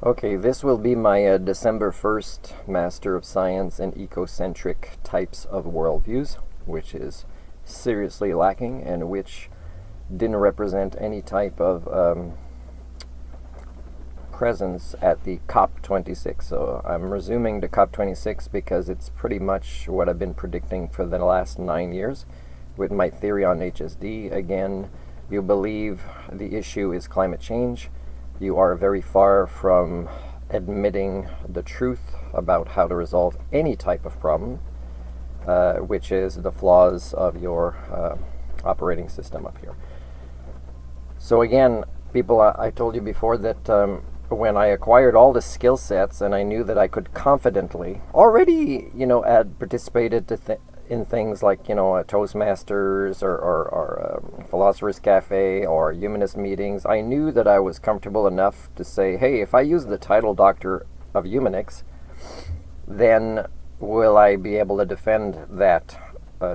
Okay, this will be my December 1st Master of Science in Ecocentric Types of Worldviews, which is seriously lacking and which didn't represent any type of presence at the COP26. So I'm resuming the COP26 because it's pretty much what I've been predicting for the last 9 years with my theory on HSD. Again, you believe the issue is climate change. You are very far from admitting the truth about how to resolve any type of problem, which is the flaws of your operating system up here. So again, people, I told you before that when I acquired all the skill sets and I knew that I could confidently already, had participated in things like, Toastmasters or Philosopher's Cafe or Humanist meetings, I knew that I was comfortable enough to say, hey, if I use the title Doctor of Humanics, then will I be able to defend that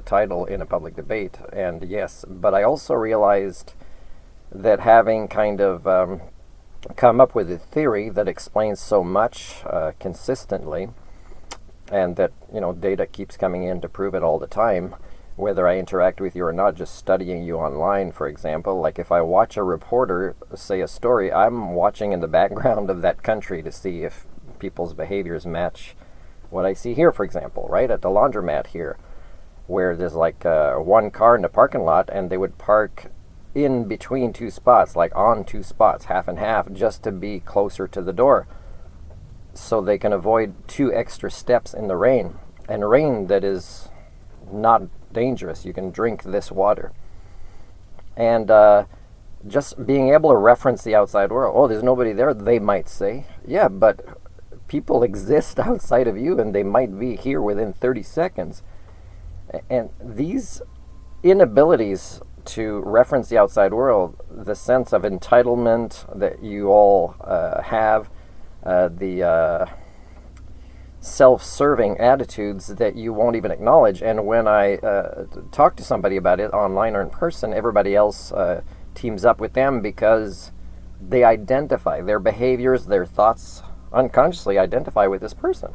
title in a public debate? And yes, but I also realized that having kind of come up with a theory that explains so much consistently, and that data keeps coming in to prove it all the time, whether I interact with you or not, just studying you online, for example. Like if I watch a reporter say a story, I'm watching in the background of that country to see if people's behaviors match what I see here, for example, right at the laundromat here, where there's like one car in the parking lot and they would park in between two spots, like on two spots, half and half, just to be closer to the door, so they can avoid 2 extra steps in the rain, and rain that is not dangerous. You can drink this water. And just being able to reference the outside world. Oh, there's nobody there, they might say. Yeah, but people exist outside of you, and they might be here within 30 seconds. And these inabilities to reference the outside world, the sense of entitlement that you all have, the self-serving attitudes that you won't even acknowledge. And when I talk to somebody about it online or in person, everybody else teams up with them because they identify their behaviors, their thoughts, unconsciously identify with this person.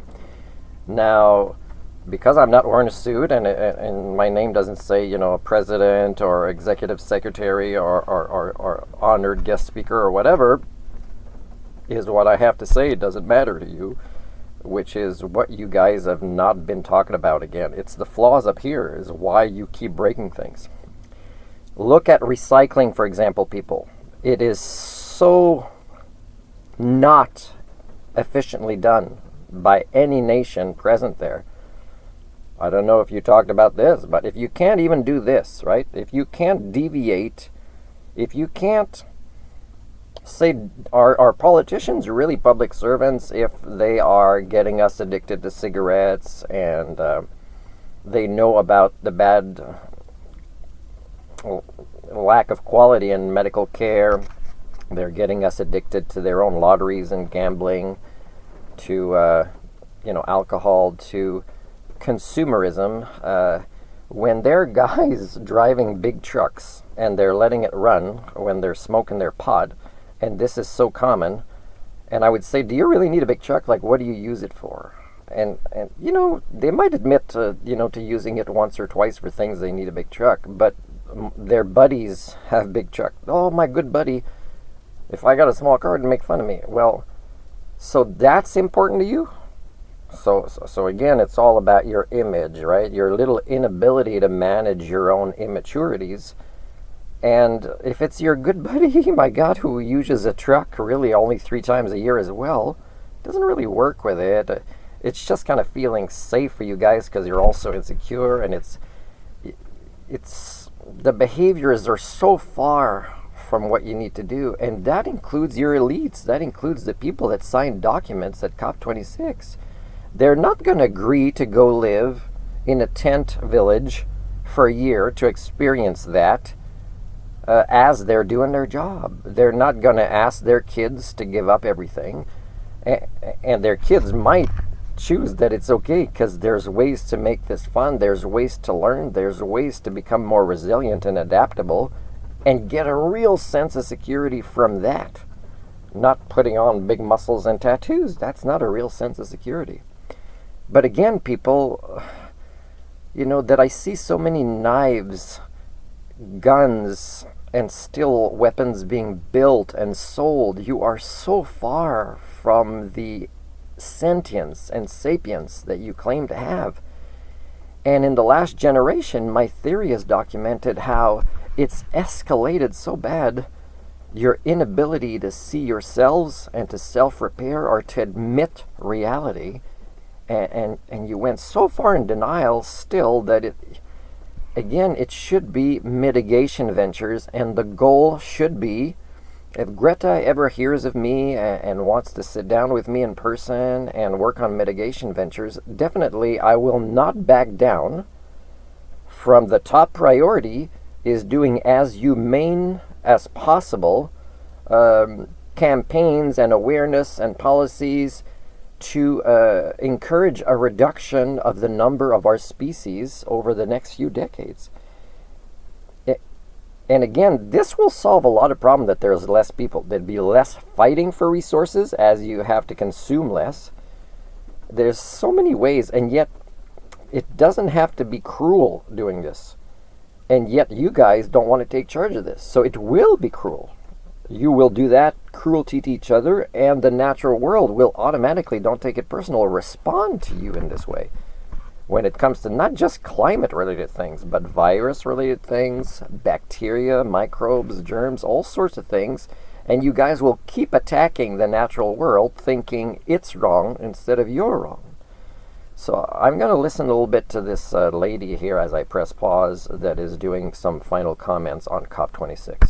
Now, because I'm not wearing a suit and my name doesn't say, president or executive secretary or honored guest speaker or whatever, is what I have to say. It doesn't matter to you, which is what you guys have not been talking about again. It's the flaws up here is why you keep breaking things. Look at recycling, for example, people. It is so not efficiently done by any nation present there. I don't know if you talked about this, but if you can't even do this, right? If you can't deviate, if you can't say, are politicians really public servants if they are getting us addicted to cigarettes and they know about the bad lack of quality in medical care? They're getting us addicted to their own lotteries and gambling, to alcohol, to consumerism. When they're guys driving big trucks and they're letting it run when they're smoking their pot, and this is so common, and I would say, do you really need a big truck? Like, what do you use it for? And they might admit to using it once or twice for things they need a big truck, but their buddies have big truck. Oh, my good buddy, if I got a small car, it'd make fun of me. Well, so that's important to you? So again, it's all about your image, right? Your little inability to manage your own immaturities. And if it's your good buddy, my God, who uses a truck really only 3 times a year as well, doesn't really work with it. It's just kind of feeling safe for you guys because you're also insecure, and it's the behaviors are so far from what you need to do, and that includes your elites. That includes the people that signed documents at COP26. They're not going to agree to go live in a tent village for a year to experience that. As they're doing their job. They're not going to ask their kids to give up everything. And their kids might choose that it's okay because there's ways to make this fun. There's ways to learn. There's ways to become more resilient and adaptable and get a real sense of security from that. not putting on big muscles and tattoos. That's not a real sense of security. But again, people, that I see so many knives, guns, and still weapons being built and sold. You are so far from the sentience and sapience that you claim to have. And in the last generation, my theory has documented how it's escalated so bad, your inability to see yourselves and to self-repair or to admit reality, and you went so far in denial still that it should be mitigation ventures, and the goal should be, if Greta ever hears of me and wants to sit down with me in person and work on mitigation ventures, definitely I will not back down from the top priority is doing as humane as possible campaigns and awareness and policies to encourage a reduction of the number of our species over the next few decades. And again, this will solve a lot of problems that there's less people. There'd be less fighting for resources as you have to consume less. There's so many ways, and yet it doesn't have to be cruel doing this. And yet you guys don't want to take charge of this. So it will be cruel. You will do that cruelty to each other, and the natural world will automatically, don't take it personal, respond to you in this way. When it comes to not just climate-related things, but virus-related things, bacteria, microbes, germs, all sorts of things, and you guys will keep attacking the natural world thinking it's wrong instead of you're wrong. So I'm going to listen a little bit to this lady here as I press pause that is doing some final comments on COP26.